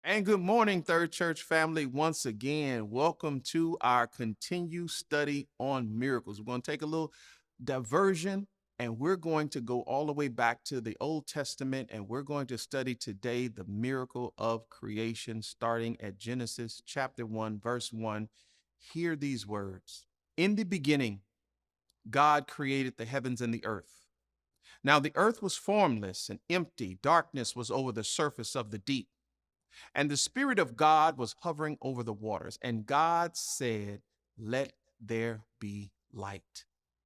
And good morning, Third Church family. Once again, welcome to our continued study on miracles. We're going to take a little diversion and we're going to go all the way back to the Old Testament and we're going to study today the miracle of creation, starting at Genesis chapter 1, verse 1. Hear these words. In the beginning, God created the heavens and the earth. Now the earth was formless and empty. Darkness was over the surface of the deep. And the Spirit of God was hovering over the waters. And God said, "Let there be light."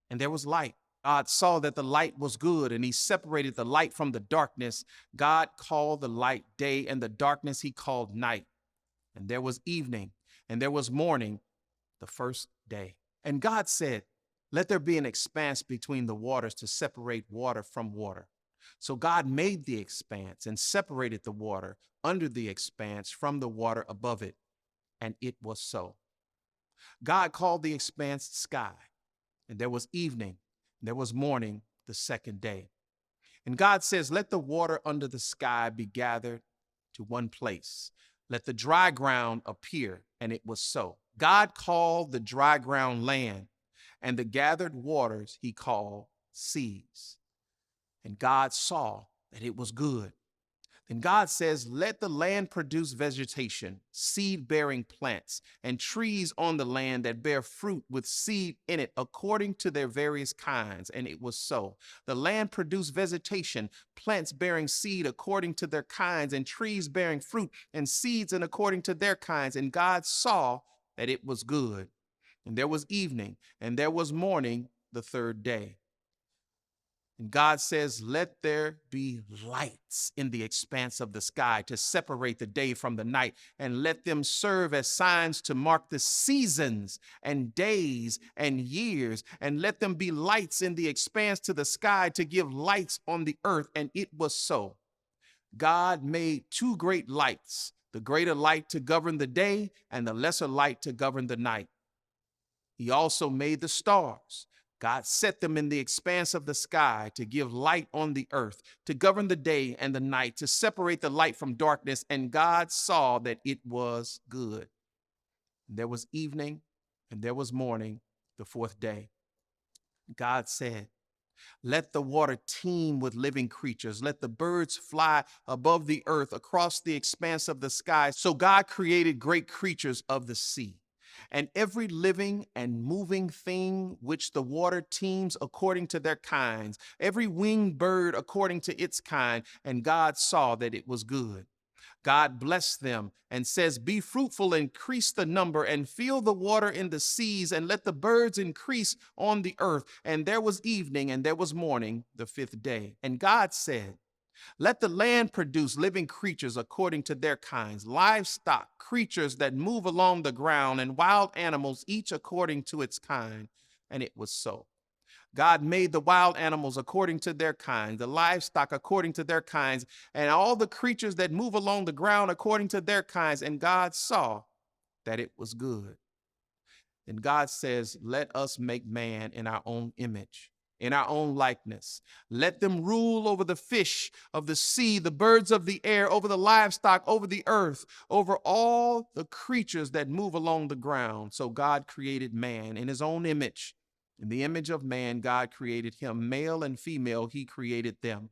And there was light. God saw that the light was good, and he separated the light from the darkness. God called the light day, and the darkness he called night. And there was evening, and there was morning, the first day. And God said, "Let there be an expanse between the waters to separate water from water." So God made the expanse and separated the water under the expanse from the water above it. And it was so. God called the expanse sky. And there was evening, and there was morning, the second day. And God says, "Let the water under the sky be gathered to one place. Let the dry ground appear." And it was so. God called the dry ground land, and the gathered waters he called seas. And God saw that it was good. Then God says, "Let the land produce vegetation, seed-bearing plants, and trees on the land that bear fruit with seed in it according to their various kinds." And it was so. The land produced vegetation, plants bearing seed according to their kinds, and trees bearing fruit and seeds and according to their kinds. And God saw that it was good. And there was evening, and there was morning, the third day. And God says, "Let there be lights in the expanse of the sky to separate the day from the night, and let them serve as signs to mark the seasons and days and years, and let them be lights in the expanse to the sky to give lights on the earth." And it was so. God made two great lights, the greater light to govern the day and the lesser light to govern the night. He also made the stars. God set them in the expanse of the sky to give light on the earth, to govern the day and the night, to separate the light from darkness. And God saw that it was good. And there was evening, and there was morning, the fourth day. God said, "Let the water teem with living creatures. Let the birds fly above the earth across the expanse of the sky." So God created great creatures of the sea, and every living and moving thing which the water teems according to their kinds, every winged bird according to its kind. And God saw that it was good. God blessed them and says, "Be fruitful, increase the number, and fill the water in the seas, and let the birds increase on the earth." And there was evening, and there was morning, the fifth day. And God said, "Let the land produce living creatures according to their kinds, livestock, creatures that move along the ground, and wild animals, each according to its kind." And it was so. God made the wild animals according to their kinds, the livestock according to their kinds, and all the creatures that move along the ground according to their kinds. And God saw that it was good. And God says, "Let us make man in our own image, in our own likeness. Let them rule over the fish of the sea, the birds of the air, over the livestock, over the earth, over all the creatures that move along the ground." So God created man in his own image. In the image of man, God created him. Male and female, he created them.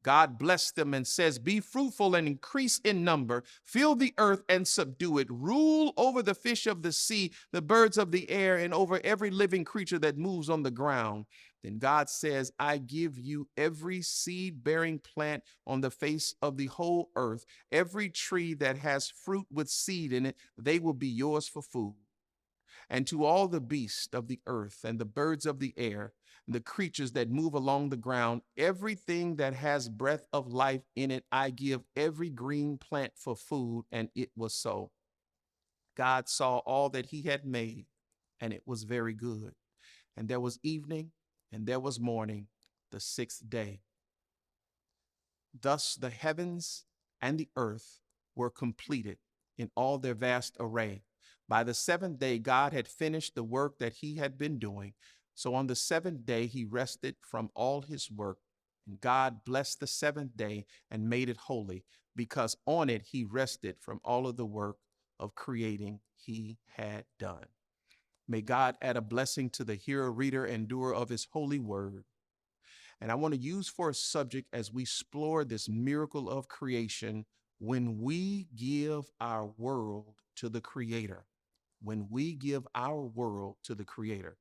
God blessed them and says, "Be fruitful and increase in number. Fill the earth and subdue it. Rule over the fish of the sea, the birds of the air, and over every living creature that moves on the ground." Then God says, "I give you every seed-bearing plant on the face of the whole earth, every tree that has fruit with seed in it, they will be yours for food. And to all the beasts of the earth and the birds of the air, and the creatures that move along the ground, everything that has breath of life in it, I give every green plant for food." And it was so. God saw all that he had made, and it was very good. And there was evening, and there was morning, the sixth day. Thus the heavens and the earth were completed in all their vast array. By the seventh day, God had finished the work that he had been doing. So on the seventh day, he rested from all his work And God blessed the seventh day and made it holy, because on it he rested from all of the work of creating he had done. May God add a blessing to the hearer, reader, and doer of his holy word. And I want to use for a subject as we explore this miracle of creation: when we give our world to the Creator. When we give our world to the Creator.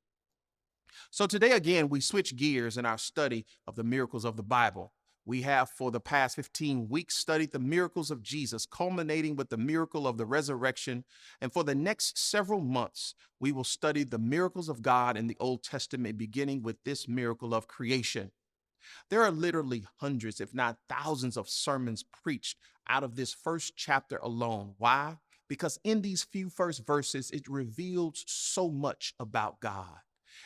So today, again, we switch gears in our study of the miracles of the Bible. We have, for the past 15 weeks, studied the miracles of Jesus, culminating with the miracle of the resurrection. And for the next several months, we will study the miracles of God in the Old Testament, beginning with this miracle of creation. There are literally hundreds, if not thousands, of sermons preached out of this first chapter alone. Why? Because in these few first verses, it reveals so much about God.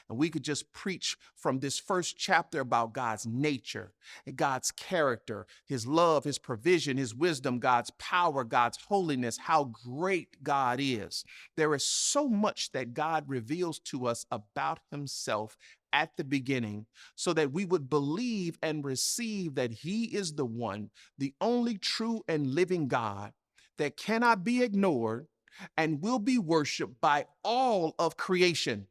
And we could just preach from this first chapter about God's nature and God's character, his love, his provision, his wisdom, God's power, God's holiness, how great God is. There is so much that God reveals to us about himself at the beginning, so that we would believe and receive that he is the one, the only true and living God that cannot be ignored and will be worshiped by all of creation.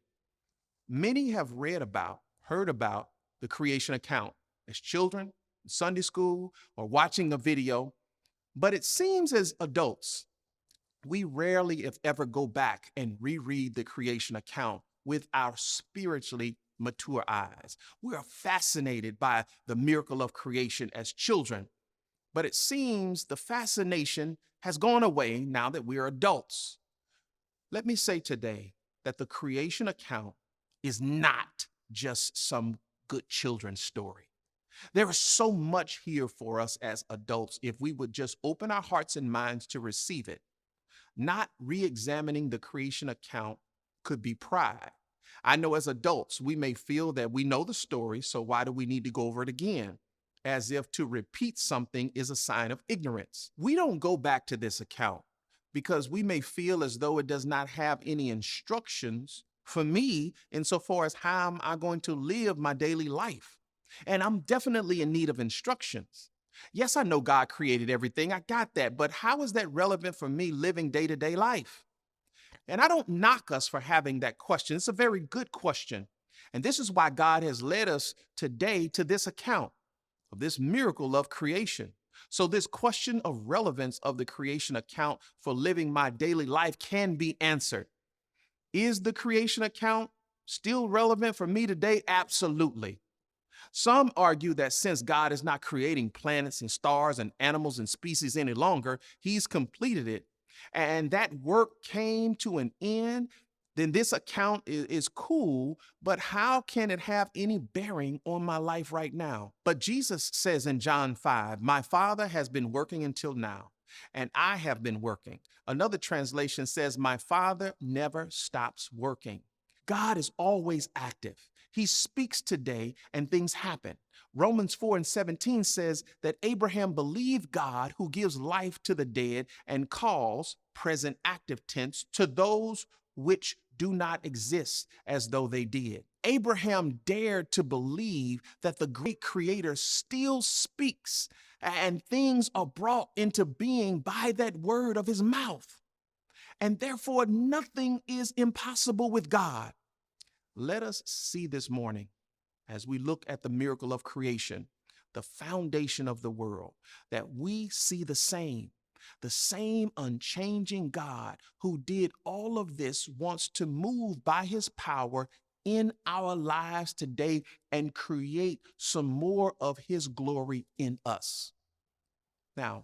Many have heard about the creation account as children, in Sunday school, or watching a video, but it seems as adults, we rarely, if ever, go back and reread the creation account with our spiritually mature eyes. We are fascinated by the miracle of creation as children, but it seems the fascination has gone away now that we are adults. Let me say today that the creation account is not just some good children's story. There is so much here for us as adults if we would just open our hearts and minds to receive it. Not re-examining the creation account could be pride. I know as adults, we may feel that we know the story, so why do we need to go over it again? As if to repeat something is a sign of ignorance. We don't go back to this account because we may feel as though it does not have any instructions for me insofar as how am I going to live my daily life. And I'm definitely in need of instructions. Yes, I know God created everything. I got that. But how is that relevant for me living day-to-day life? And I don't knock us for having that question. It's a very good question. And this is why God has led us today to this account of this miracle of creation. So this question of relevance of the creation account for living my daily life can be answered. Is the creation account still relevant for me today? Absolutely. Some argue that since God is not creating planets and stars and animals and species any longer, he's completed it, and that work came to an end, then this account is cool, but how can it have any bearing on my life right now? But Jesus says in John 5, my Father has been working until now, and I have been working. Another translation says, my Father never stops working. God is always active. He speaks today and things happen. Romans 4:17 says that Abraham believed God who gives life to the dead and calls, present active tense, to those which do not exist as though they did. Abraham dared to believe that the great creator still speaks and things are brought into being by that word of his mouth. And therefore, nothing is impossible with God. Let us see this morning, as we look at the miracle of creation, the foundation of the world, that we see the same unchanging God who did all of this wants to move by his power in our lives today and create some more of his glory in us. Now,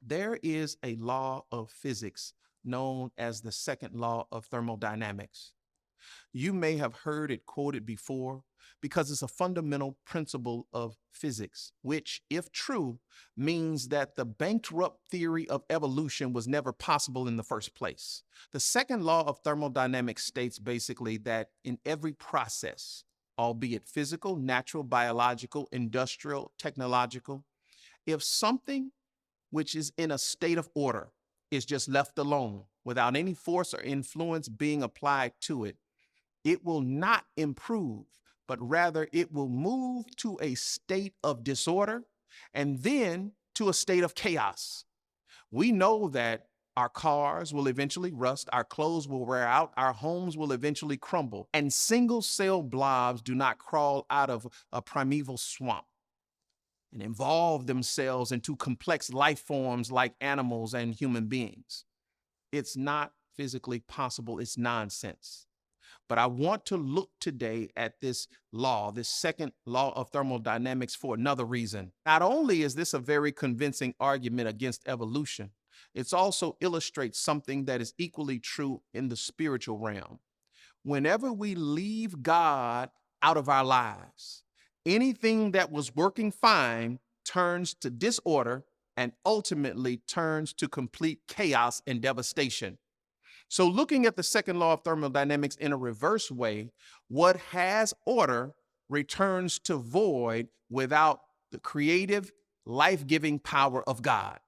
there is a law of physics known as the second law of thermodynamics. You may have heard it quoted before because it's a fundamental principle of physics, which, if true, means that the bankrupt theory of evolution was never possible in the first place. The second law of thermodynamics states basically that in every process, albeit physical, natural, biological, industrial, technological, if something which is in a state of order is just left alone without any force or influence being applied to it, it will not improve, but rather it will move to a state of disorder and then to a state of chaos. We know that our cars will eventually rust, our clothes will wear out, our homes will eventually crumble, and single cell blobs do not crawl out of a primeval swamp and evolve themselves into complex life forms like animals and human beings. It's not physically possible, it's nonsense. But I want to look today at this law, this second law of thermodynamics, for another reason. Not only is this a very convincing argument against evolution, it also illustrates something that is equally true in the spiritual realm. Whenever we leave God out of our lives, anything that was working fine turns to disorder and ultimately turns to complete chaos and devastation. So, looking at the second law of thermodynamics in a reverse way, what has order returns to void without the creative, life giving power of God.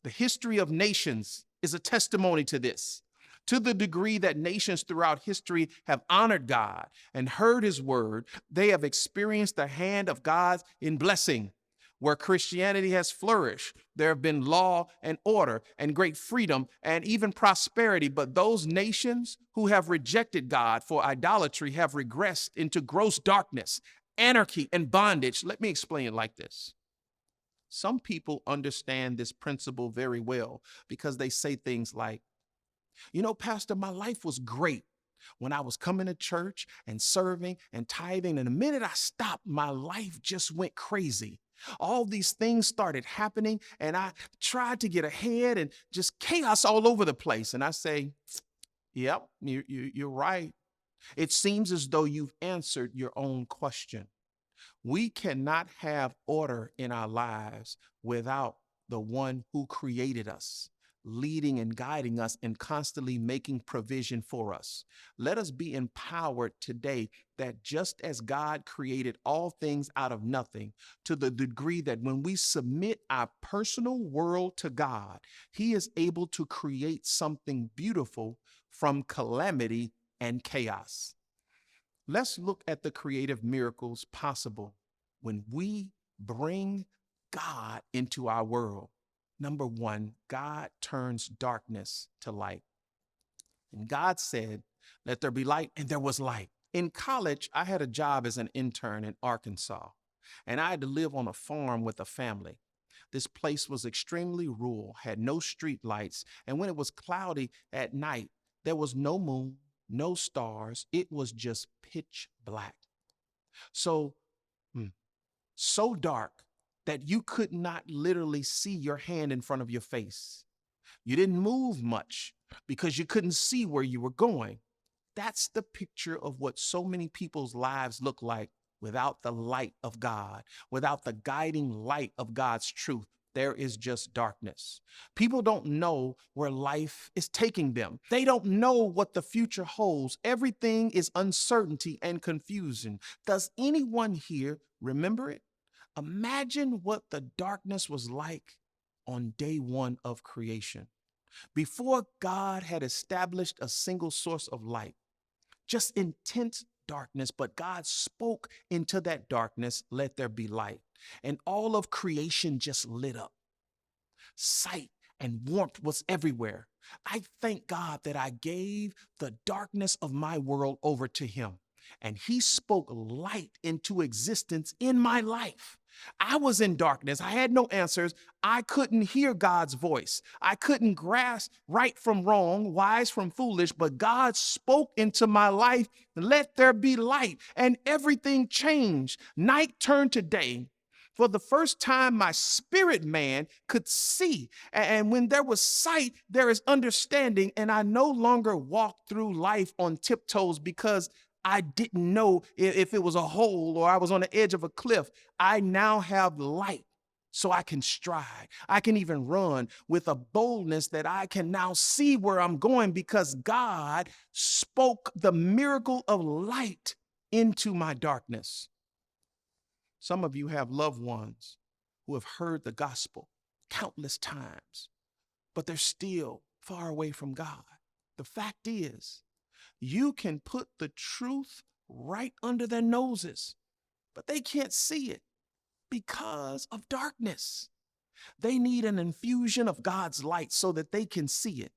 The history of nations is a testimony to this. To the degree that nations throughout history have honored God and heard his word, they have experienced the hand of God in blessing. Where Christianity has flourished, there have been law and order and great freedom and even prosperity. But those nations who have rejected God for idolatry have regressed into gross darkness, anarchy, and bondage. Let me explain it like this. Some people understand this principle very well because they say things like, Pastor, my life was great when I was coming to church and serving and tithing. And the minute I stopped, my life just went crazy. All these things started happening and I tried to get ahead and just chaos all over the place. And I say, yep, you're right. It seems as though you've answered your own question. We cannot have order in our lives without the one who created us, leading and guiding us and constantly making provision for us. Let us be empowered today that just as God created all things out of nothing, to the degree that when we submit our personal world to God, he is able to create something beautiful from calamity and chaos. Let's look at the creative miracles possible when we bring God into our world. Number one, God turns darkness to light. And God said, let there be light, and there was light. In college, I had a job as an intern in Arkansas, and I had to live on a farm with a family. This place was extremely rural, had no street lights, and when it was cloudy at night, there was no moon, no stars. It was just pitch black. So dark that you could not literally see your hand in front of your face. You didn't move much because you couldn't see where you were going. That's the picture of what so many people's lives look like without the light of God, without the guiding light of God's truth. There is just darkness. People don't know where life is taking them. They don't know what the future holds. Everything is uncertainty and confusion. Does anyone here remember it? Imagine what the darkness was like on day one of creation, before God had established a single source of light. Just intense darkness, but God spoke into that darkness, let there be light. And all of creation just lit up. Sight and warmth was everywhere. I thank God that I gave the darkness of my world over to him, and he spoke light into existence in my life. I was in darkness. I had no answers. I couldn't hear God's voice. I couldn't grasp right from wrong, wise from foolish, but God spoke into my life, let there be light, and everything changed. Night turned to day. For the first time, my spirit man could see. And when there was sight, there is understanding. And I no longer walked through life on tiptoes because I didn't know if it was a hole or I was on the edge of a cliff. I now have light, so I can stride. I can even run with a boldness that I can now see where I'm going because God spoke the miracle of light into my darkness. Some of you have loved ones who have heard the gospel countless times, but they're still far away from God. The fact is, you can put the truth right under their noses, but they can't see it because of darkness. They need an infusion of God's light so that they can see it.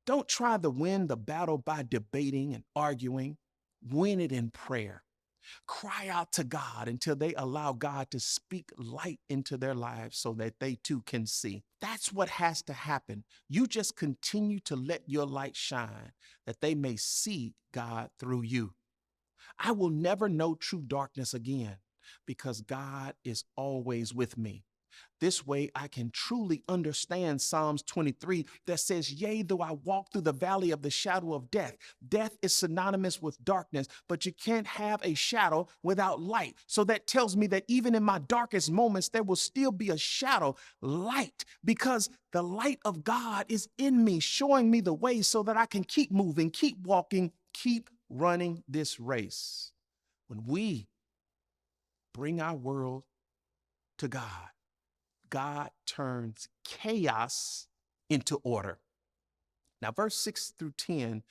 Don't try to win the battle by debating and arguing. Win it in prayer. Cry out to God until they allow God to speak light into their lives so that they too can see. That's what has to happen. You just continue to let your light shine that they may see God through you. I will never know true darkness again because God is always with me. This way I can truly understand Psalms 23 that says, yea, though I walk through the valley of the shadow of death. Death is synonymous with darkness, but you can't have a shadow without light. So that tells me that even in my darkest moments, there will still be a shadow, light, because the light of God is in me, showing me the way so that I can keep moving, keep walking, keep running this race. When we bring our world to God, God turns chaos into order. Now, verse 6 through 10,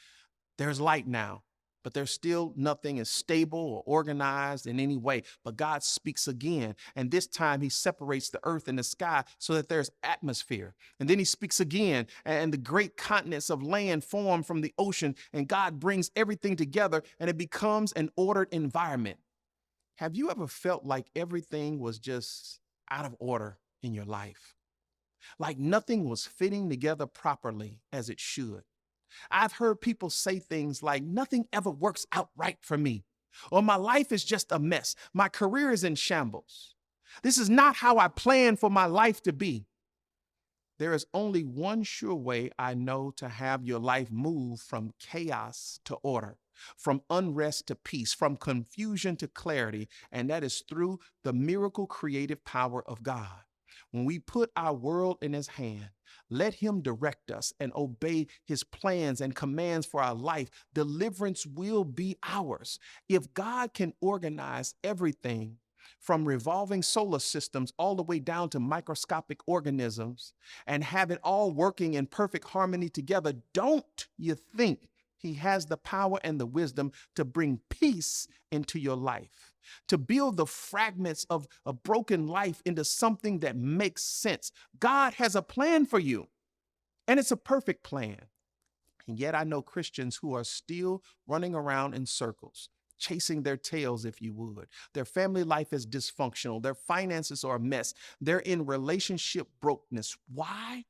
there's light now, but there's still nothing is stable or organized in any way. But God speaks again, and this time he separates the earth and the sky so that there's atmosphere. And then he speaks again, and the great continents of land form from the ocean, and God brings everything together, and it becomes an ordered environment. Have you ever felt like everything was just out of order in your life? Like nothing was fitting together properly as it should. I've heard people say things like, nothing ever works out right for me, or my life is just a mess. My career is in shambles. This is not how I planned for my life to be. There is only one sure way I know to have your life move from chaos to order, from unrest to peace, from confusion to clarity, and that is through the miracle creative power of God. When we put our world in his hand, let him direct us and obey his plans and commands for our life, deliverance will be ours. If God can organize everything from revolving solar systems all the way down to microscopic organisms and have it all working in perfect harmony together, don't you think he has the power and the wisdom to bring peace into your life, to build the fragments of a broken life into something that makes sense? God has a plan for you, and it's a perfect plan. And yet I know Christians who are still running around in circles, chasing their tails, if you would. Their family life is dysfunctional. Their finances are a mess. They're in relationship brokenness. Why?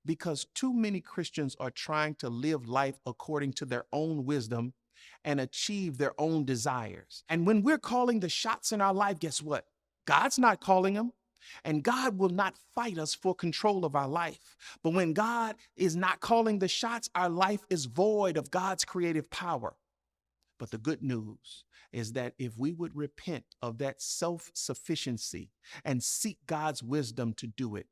Because too many Christians are trying to live life according to their own wisdom and achieve their own desires. And when we're calling the shots in our life, guess what? God's not calling them. And God will not fight us for control of our life. But when God is not calling the shots, our life is void of God's creative power. But the good news is that if we would repent of that self-sufficiency and seek God's wisdom to do it,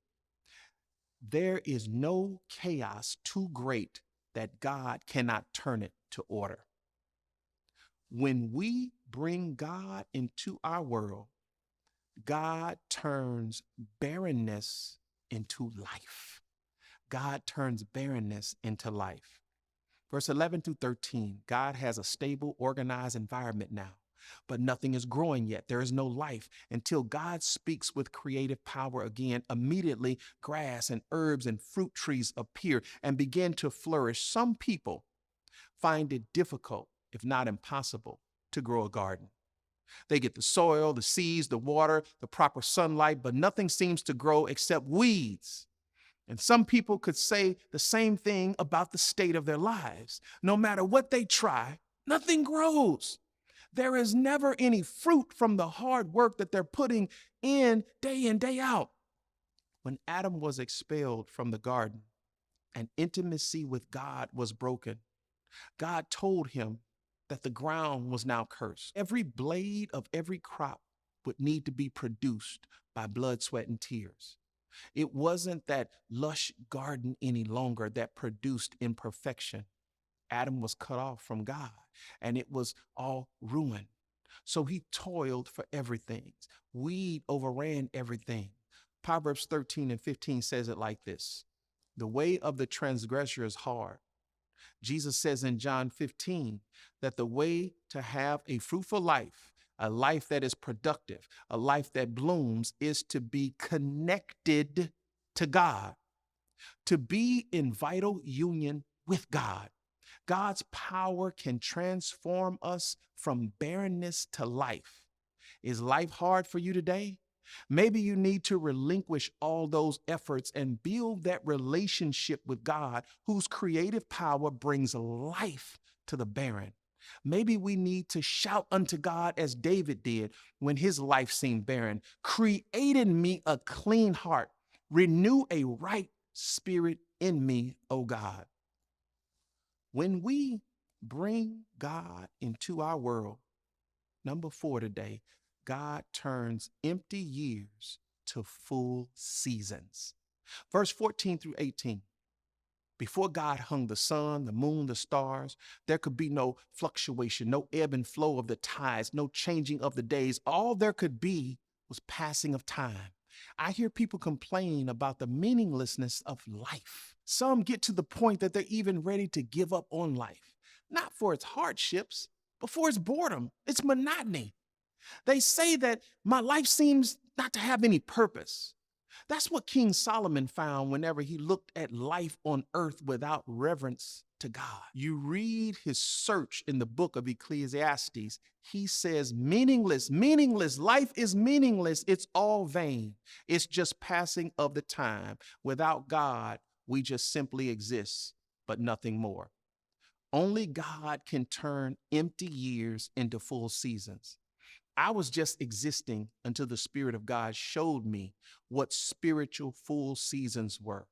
there is no chaos too great that God cannot turn it to order. When we bring God into our world, God turns barrenness into life. God turns barrenness into life. Verse 11 through 13, God has a stable, organized environment now, but nothing is growing yet. There is no life until God speaks with creative power again. Immediately, grass and herbs and fruit trees appear and begin to flourish. Some people find it difficult, if not impossible, to grow a garden. They get the soil, the seeds, the water, the proper sunlight, but nothing seems to grow except weeds. And some people could say the same thing about the state of their lives. No matter what they try, nothing grows. There is never any fruit from the hard work that they're putting in, day out. When Adam was expelled from the garden and intimacy with God was broken, God told him that the ground was now cursed. Every blade of every crop would need to be produced by blood, sweat, and tears. It wasn't that lush garden any longer that produced imperfection. Adam was cut off from God, and it was all ruined. So he toiled for everything. Weed overran everything. Proverbs 13 and 15 says it like this: the way of the transgressor is hard. Jesus says in John 15 that the way to have a fruitful life, a life that is productive, a life that blooms, is to be connected to God, to be in vital union with God. God's power can transform us from barrenness to life. Is life hard for you today? Maybe you need to relinquish all those efforts and build that relationship with God, whose creative power brings life to the barren. Maybe we need to shout unto God as David did when his life seemed barren. Create in me a clean heart. Renew a right spirit in me, O God. When we bring God into our world, number 4 today, God turns empty years to full seasons. Verse 14 through 18. Before God hung the sun, the moon, the stars, there could be no fluctuation, no ebb and flow of the tides, no changing of the days. All there could be was passing of time. I hear people complain about the meaninglessness of life. Some get to the point that they're even ready to give up on life, not for its hardships, but for its boredom, its monotony. They say that my life seems not to have any purpose. That's what King Solomon found whenever he looked at life on earth without reverence to God. You read his search in the book of Ecclesiastes. He says, meaningless, meaningless. Life is meaningless. It's all vain. It's just passing of the time. Without God, we just simply exist, but nothing more. Only God can turn empty years into full seasons. I was just existing until the Spirit of God showed me what spiritual full seasons were.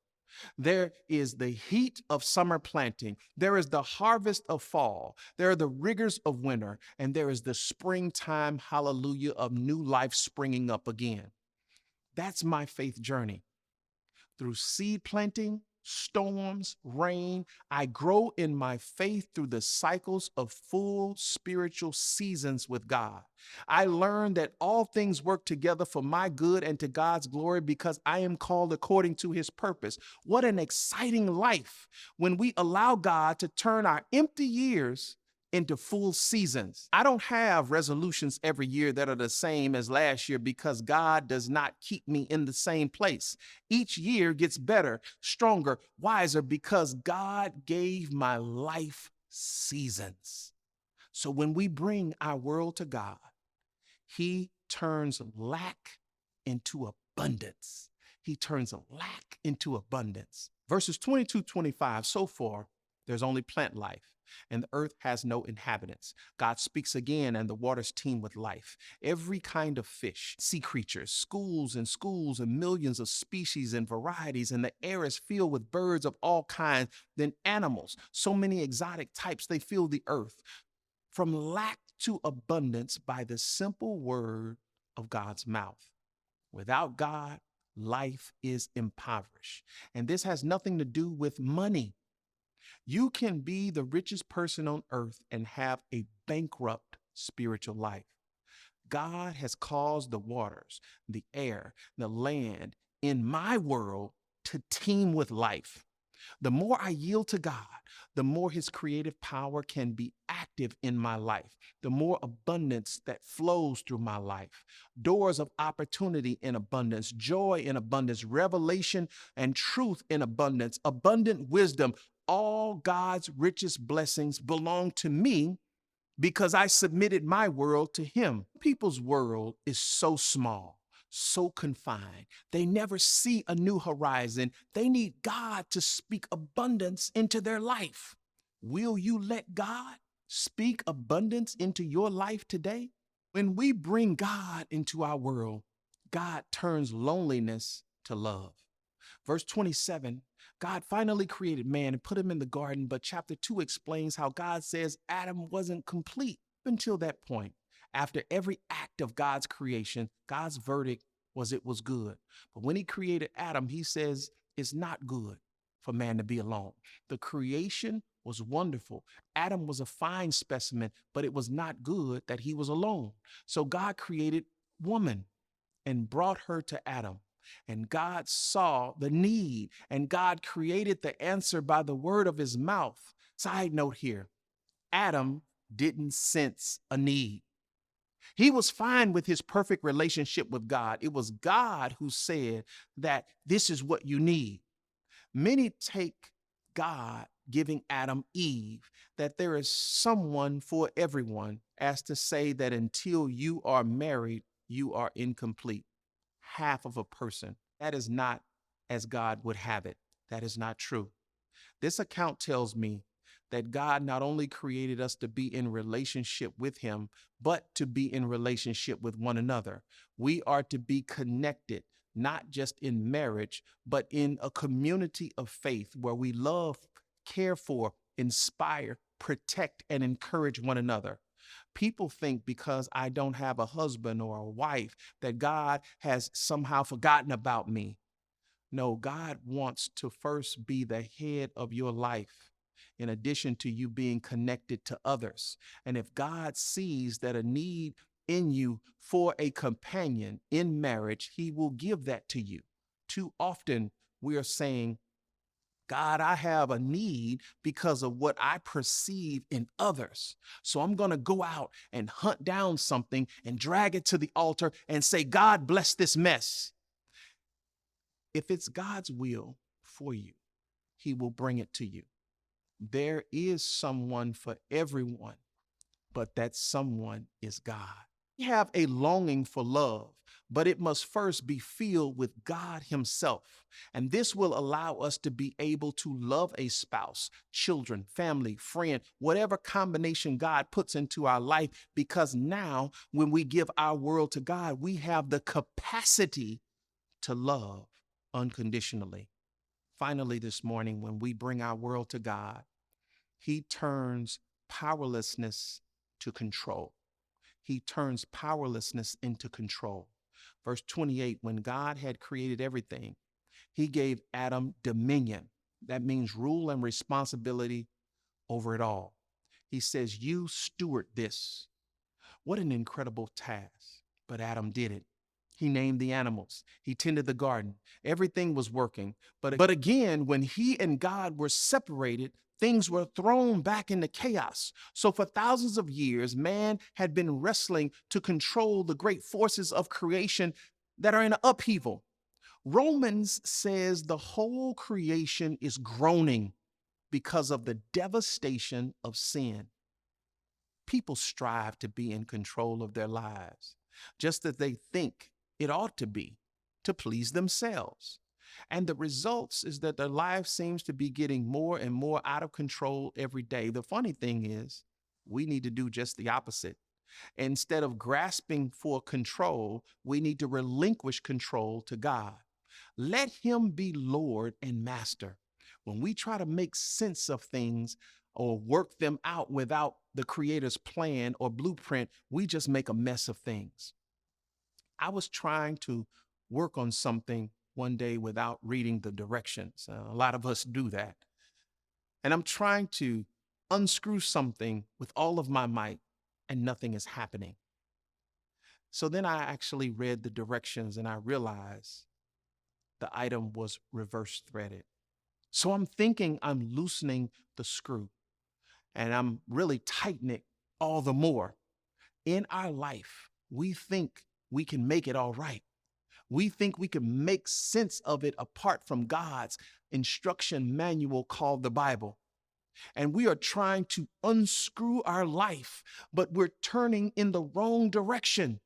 There is the heat of summer planting. There is the harvest of fall. There are the rigors of winter. And there is the springtime, hallelujah, of new life springing up again. That's my faith journey. Through seed planting, storms, rain, I grow in my faith through the cycles of full spiritual seasons with God. I learn that all things work together for my good and to God's glory because I am called according to his purpose. What an exciting life when we allow God to turn our empty years into full seasons. I don't have resolutions every year that are the same as last year because God does not keep me in the same place. Each year gets better, stronger, wiser because God gave my life seasons. So when we bring our world to God, he turns lack into abundance. He turns lack into abundance. Verses 22-25, so far, there's only plant life, and the earth has no inhabitants. God speaks again, and the waters teem with life. Every kind of fish, sea creatures, schools and millions of species and varieties, and the air is filled with birds of all kinds, then animals, so many exotic types, they fill the earth. From lack to abundance by the simple word of God's mouth. Without God, life is impoverished. And this has nothing to do with money. You can be the richest person on earth and have a bankrupt spiritual life. God has caused the waters, the air, the land in my world to teem with life. The more I yield to God, the more his creative power can be active in my life, the more abundance that flows through my life, doors of opportunity in abundance, joy in abundance, revelation and truth in abundance, abundant wisdom. All God's richest blessings belong to me because I submitted my world to him. People's world is so small, so confined. They never see a new horizon. They need God to speak abundance into their life. Will you let God speak abundance into your life today? When we bring God into our world, God turns loneliness to love. Verse 27, God finally created man and put him in the garden, but chapter 2 explains how God says Adam wasn't complete until that point. After every act of God's creation, God's verdict was it was good. But when he created Adam, he says it's not good for man to be alone. The creation was wonderful. Adam was a fine specimen, but it was not good that he was alone. So God created woman and brought her to Adam. And God saw the need, and God created the answer by the word of his mouth. Side note here, Adam didn't sense a need. He was fine with his perfect relationship with God. It was God who said that this is what you need. Many take God giving Adam Eve that there is someone for everyone, as to say that until you are married, you are incomplete, half of a person. That is not as God would have it. That is not true. This account tells me that God not only created us to be in relationship with him, but to be in relationship with one another. We are to be connected, not just in marriage, but in a community of faith where we love, care for, inspire, protect, and encourage one another. People think because I don't have a husband or a wife that God has somehow forgotten about me. No, God wants to first be the head of your life, in addition to you being connected to others. And if God sees that a need in you for a companion in marriage, he will give that to you. Too often we are saying, God, I have a need because of what I perceive in others. So I'm going to go out and hunt down something and drag it to the altar and say, God, bless this mess. If it's God's will for you, he will bring it to you. There is someone for everyone, but that someone is God. We have a longing for love, but it must first be filled with God himself. And this will allow us to be able to love a spouse, children, family, friend, whatever combination God puts into our life, because now when we give our world to God, we have the capacity to love unconditionally. Finally, this morning, when we bring our world to God, he turns powerlessness to control. He turns powerlessness into control. Verse 28, when God had created everything, he gave Adam dominion. That means rule and responsibility over it all. He says, you steward this. What an incredible task. But Adam did it. He named the animals. He tended the garden. Everything was working. But again, when he and God were separated, things were thrown back into chaos. So for thousands of years, man had been wrestling to control the great forces of creation that are in upheaval. Romans says the whole creation is groaning because of the devastation of sin. People strive to be in control of their lives, just as they think it ought to be, to please themselves. And the results is that their life seems to be getting more and more out of control every day. The funny thing is, we need to do just the opposite. Instead of grasping for control, we need to relinquish control to God. Let him be Lord and master. When we try to make sense of things or work them out without the Creator's plan or blueprint, we just make a mess of things. I was trying to work on something one day without reading the directions. A lot of us do that. And I'm trying to unscrew something with all of my might, and nothing is happening. So then I actually read the directions and I realized the item was reverse threaded. So I'm thinking I'm loosening the screw and I'm really tightening it all the more. In our life, we think we can make it all right. We think we can make sense of it apart from God's instruction manual called the Bible. And we are trying to unscrew our life, but we're turning in the wrong direction.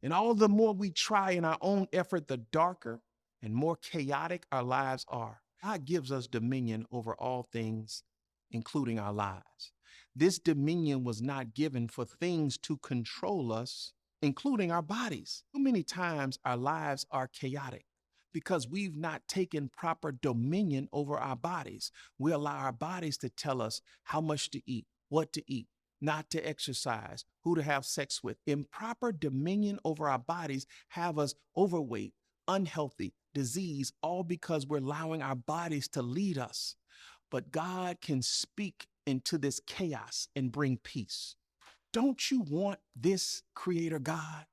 And all the more we try in our own effort, the darker and more chaotic our lives are. God gives us dominion over all things, including our lives. This dominion was not given for things to control us, including our bodies. Too many times our lives are chaotic because we've not taken proper dominion over our bodies. We allow our bodies to tell us how much to eat, what to eat, not to exercise, who to have sex with. Improper dominion over our bodies have us overweight, unhealthy, disease, all because we're allowing our bodies to lead us. But God can speak into this chaos and bring peace. Don't you want this Creator God?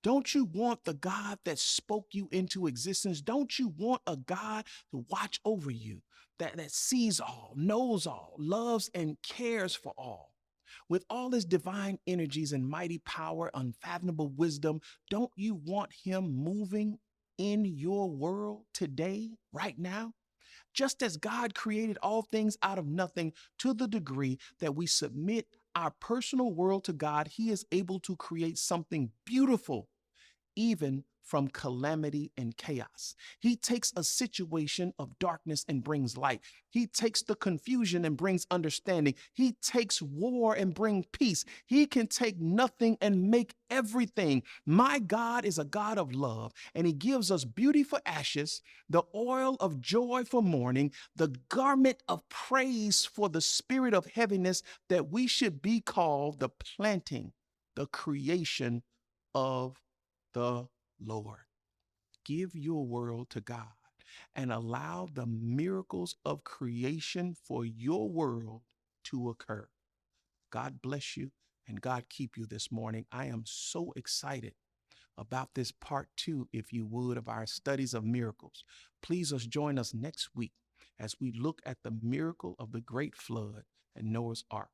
Don't you want the God that spoke you into existence? Don't you want a God to watch over you, that sees all, knows all, loves and cares for all. With all his divine energies and mighty power, unfathomable wisdom, don't you want him moving in your world today, right now? Just as God created all things out of nothing, to the degree that we submit our personal world to God, he is able to create something beautiful even from calamity and chaos. He takes a situation of darkness and brings light. He takes the confusion and brings understanding. He takes war and brings peace. He can take nothing and make everything. My God is a God of love, and he gives us beauty for ashes, the oil of joy for mourning, the garment of praise for the spirit of heaviness, that we should be called the planting, the creation of the Lord. Give your world to God and allow the miracles of creation for your world to occur. God bless you and God keep you this morning. I am so excited about this part 2, if you would, of our studies of miracles. Please join us next week as we look at the miracle of the great flood and Noah's Ark.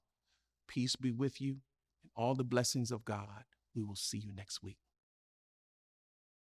Peace be with you and all the blessings of God. We will see you next week.